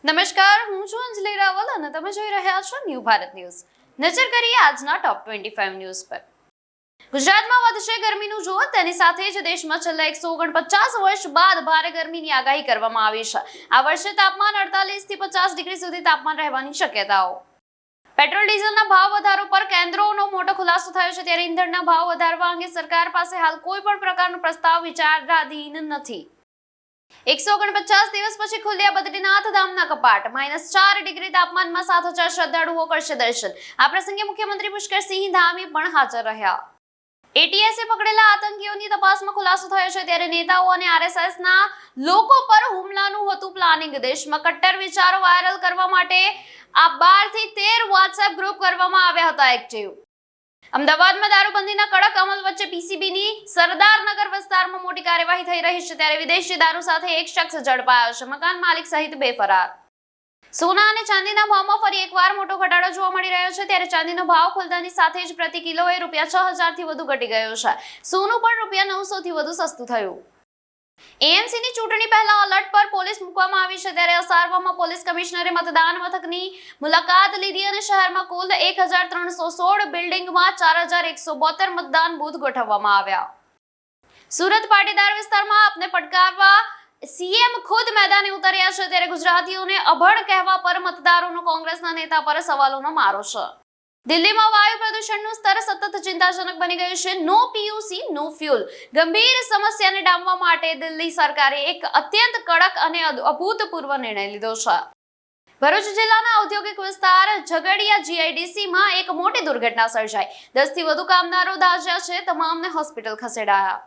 નમસ્કાર, હું છું અંજલિ રાવલ અને તમે જોઈ રહ્યા છો ન્યૂ ભારત ન્યૂઝ. નજર કરીએ આજના ટોપ 25 ન્યૂઝ પર. ગુજરાતમાં વધશે ગરમીનું જોર, તેની સાથે જ દેશમાં છેલ્લા 149 વર્ષ બાદ ભારે ગરમીની આગાહી કરવામાં આવી છે. આ વર્ષે તાપમાન 48 થી 50 ડિગ્રી સુધી તાપમાન રહેવાની શક્યતાઓ. પેટ્રોલ ડીઝલના ભાવ વધારો પર કેન્દ્રોનો મોટો ખુલાસો થયો છે, ત્યારે ઈંધણના ભાવ વધારવા અંગે સરકાર પાસે હાલ કોઈ પણ પ્રકારનો પ્રસ્તાવ વિચારાધીન નથી. 149 દિવસ પછી ખુલ્યા બદ્રીનાથ ધામના કપાટ. -4 ડિગ્રી તાપમાનમાં 7000 શ્રદ્ધાળુઓ કરશે દર્શન. આ પ્રસંગે મુખ્યમંત્રી પુષ્કરસિંહ ધામી પણ હાજર રહ્યા. એટીએસે પકડેલા આતંકીઓની તપાસમાં ખુલાસો થયો છે, ત્યારે નેતાઓ અને આરએસએસના લોકો પર હુમલાનું હતું પ્લાનિંગ. દેશમાં કટ્ટર વિચારો વાયરલ કરવા માટે આ 12 થી 13 વોટ્સએપ ગ્રુપ કરવામાં આવ્યા હતા એક્ટિવ. અમદાવાદમાં દારૂબંધીના કડક અમલ વચ્ચે પીસીબીની સરદારનગર વિસ્તારમાં મોટી કાર્યવાહી થઈ રહી છે, ત્યારે વિદેશી દારૂ સાથે એક શખ્સ ઝડપાયો છે. મકાન માલિક સહિત 2 ફરાર. સોના અને ચાંદીના ભાવમાં ફરી એકવાર મોટો ઘટાડો જોવા મળી રહ્યો છે, ત્યારે ચાંદીનો ભાવ ખુલતાની સાથે જ પ્રતિ કિલોએ ₹6000 થી વધુ ઘટી ગયો છે. સોનું પણ ₹900 થી વધુ સસ્તું થયું. એએમસીની ચૂંટણી પહેલા અલર્ટ પર પોલીસ મૂકવામાં આવી છે, ત્યારે અસારવામાં પોલીસ કમિશનરે મતદાન મથકની મુલાકાત લીધી અને શહેરમાં કુલ 1316 બિલ્ડિંગમાં 4172 મતદાન બૂથ ગોઠવવામાં આવ્યા. સુરત પાટીદાર વિસ્તારમાં આપને પડકારવા સીએમ ખુદ મેદાને ઉતર્યા છે, ત્યારે ગુજરાતીઓને અભણ કહેવા પર મતદારોનો કોંગ્રેસના નેતા પર સવાલોનો મારો છે. દિલ્હીમાં વાયુ પ્રદૂષણનું સ્તર સતત ચિંતાજનક બની ગયું છે. નો પીયુસી નો ફ્યુલ ગંભીર સમસ્યાને ડામવા માટે દિલ્હી સરકારે એક અત્યંત કડક અને અભૂતપૂર્વ નિર્ણય લીધો છે. ભરૂચ જિલ્લાના ઔદ્યોગિક વિસ્તાર ઝઘડિયા જીઆઈડીસીમાં એક મોટી દુર્ઘટના સર્જાઈ. 10 થી વધુ કામદારો દાઝ્યા છે, તમામને હોસ્પિટલ ખસેડાયા.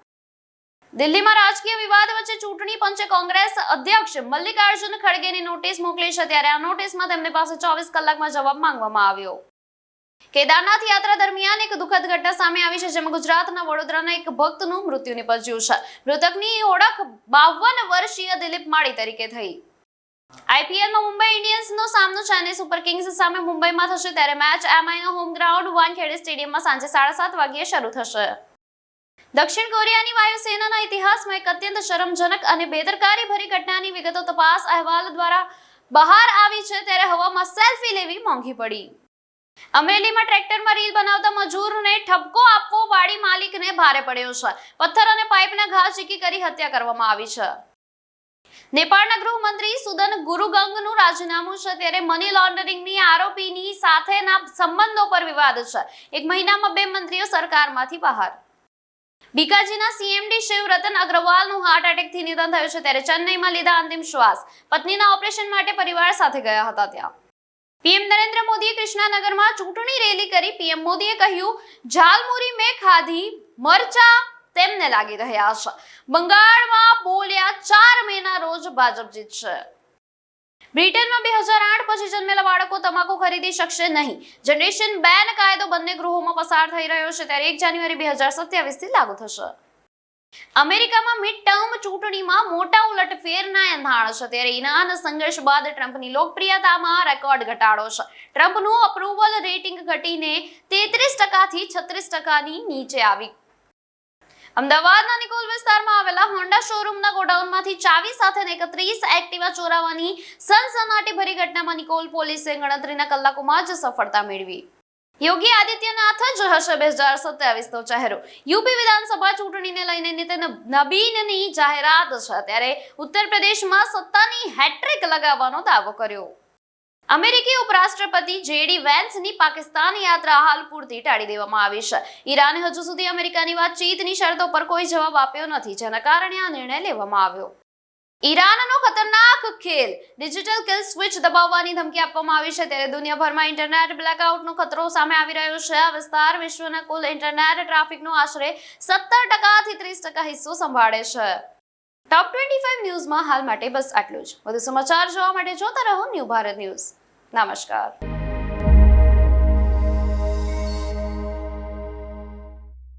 દિલ્હીમાં રાજકીય વિવાદ વચ્ચે ચૂંટણી પંચે કોંગ્રેસ અધ્યક્ષ મલ્લિકાર્જુન ખડગેની નોટિસ મોકલી છે, ત્યારે આ નોટિસમાં તેમની પાસે 24 કલાકમાં જવાબ માંગવામાં આવ્યો. કેદારનાથ યાત્રા દરમિયાન એક દુઃખદ ઘટના સામે આવી છે, જેમાં ગુજરાતના વડોદરાના એક ભક્તનું મૃત્યુ નિપજ્યું છે. મૃતકની ઓળખ 52 વર્ષીય દિલીપ માળી તરીકે થઈ. આઈપીએલમાં મુંબઈ ઇન્ડિયન્સનો સામનો ચેન્નઈ સુપર કિંગ્સ સામે મુંબઈમાં થશે, ત્યારે મેચ એમઆઈના હોમ ગ્રાઉન્ડ વાનખેડે સ્ટેડિયમમાં સાંજે 7:30 વાગ્યે શરૂ થશે. દક્ષિણ કોરિયાની વાયુસેનાના ઇતિહાસમાં એક અત્યંત શરમજનક અને બેદરકારીભરી ઘટનાની વિગતો તપાસ અહેવાલ દ્વારા બહાર આવી છે, ત્યારે હવામાં સેલ્ફી લેવી મોંઘી પડી. અમરેલીમાં ટ્રેક્ટરમાં રીલ બનાવતા મજૂરને ઠપકો આપવો વાડી માલિકને ભારે પડ્યો છે. પથ્થર અને પાઇપના ઘા ચીકી કરી હત્યા કરવામાં આવી છે. નેપાળના ગૃહમંત્રી સુદન ગુરુગંગનું રાજીનામું છે, ત્યારે મની લોન્ડરિંગની આરોપીની સાથેના સંબંધો પર વિવાદ છે. 1 મહિનામાં 2 મંત્રીઓ સરકારમાંથી બહાર. બીકાજીના સીએમડી શિવરતન અગ્રવાલનું હાર્ટ એટેકથી નિધન થયું છે, ત્યારે ચેન્નઈમાં લીધા અંતિમ શ્વાસ. પત્નીના ઓપરેશન માટે પરિવાર સાથે ગયા હતા ત્યાં. પીએમ નરેન્દ્ર મોદીએ કૃષ્ણાનગરમાં ચૂંટણી રેલી કરી. પીએમ મોદીએ કહ્યું, ઝાલમુરી મેં ખાધી, મરચા તેમને લાગી રહ્યા છે. બંગાળમાં બોલ્યા 4 મેના રોજ ભાજપ જીતશે. બ્રિટનમાં 2008 પછી જન્મેલા બાળકો તમાકુ ખરીદી શકશે નહીં. જનરેશન બેન કાયદો બંને ગૃહોમાં પસાર થઈ રહ્યો છે, ત્યારે 1 જાન્યુઆરી 2027 થી લાગુ થશે. અમેરિકામાં મિડ ટર્મ ચૂંટણીમાં મોટા ઉલટફેરના એંધાણ છે, ત્યારે ઈરાન સંઘર્ષ બાદ ટ્રમ્પની લોકપ્રિયતામાં રેકોર્ડ ઘટાડો છે. ટ્રમ્પનું અપ્રુવલ રેટિંગ ઘટીને 33% થી 36% નીચે આવી. અમદાવાદના નિકોલ વિસ્તારમાં આવેલા હોન્ડા શોરૂમના ગોડાઉનમાંથી ચાવી સાથે 31 એક્ટિવા ચોરાવાની સનસનાટીભરી ઘટનામાં નિકોલ પોલીસે ગણતરીના કલાકોમાં જ સફળતા મેળવી. યોગી આદિત્યનાથ જ હશે 2027નો ચહેરો. યુપી વિધાનસભા ચૂંટણીને લઈને નીતિન નબીનની જાહેરાત છે, ત્યારે ઉત્તર પ્રદેશમાં સત્તાની હેટ્રિક લગાવવાનો દાવો કર્યો. અમેરિકી ઉપરાષ્ટ્રપતિ જેડી વેન્સની પાકિસ્તાન યાત્રા હાલ પૂરતી ટાળી દેવામાં આવી છે. ઈરાને હજુ સુધી અમેરિકાની વાતચીતની શરતો પર કોઈ જવાબ આપ્યો નથી, જેના કારણે આ નિર્ણય લેવામાં આવ્યો. ઈરાનનો ખતરનાક ખેલ, ડિજિટલ કિલ સ્વિચ દબાવવાની ધમકી આપવામાં આવી છે, ત્યારે દુનિયાભરમાં ઇન્ટરનેટ બ્લેકઆઉટનો ખતરો સામે આવી રહ્યો છે. આ વિસ્તાર વિશ્વના કુલ ઇન્ટરનેટ ટ્રાફિકનો આશરે 17% થી 30% હિસ્સો સંભાળે છે. ટોપ 25 ન્યૂઝમાં હાલ માટે બસ આટલું જ. વધુ સમાચાર જોવા માટે જોતા રહો ન્યૂ ભારત ન્યૂઝ. નમસ્કાર.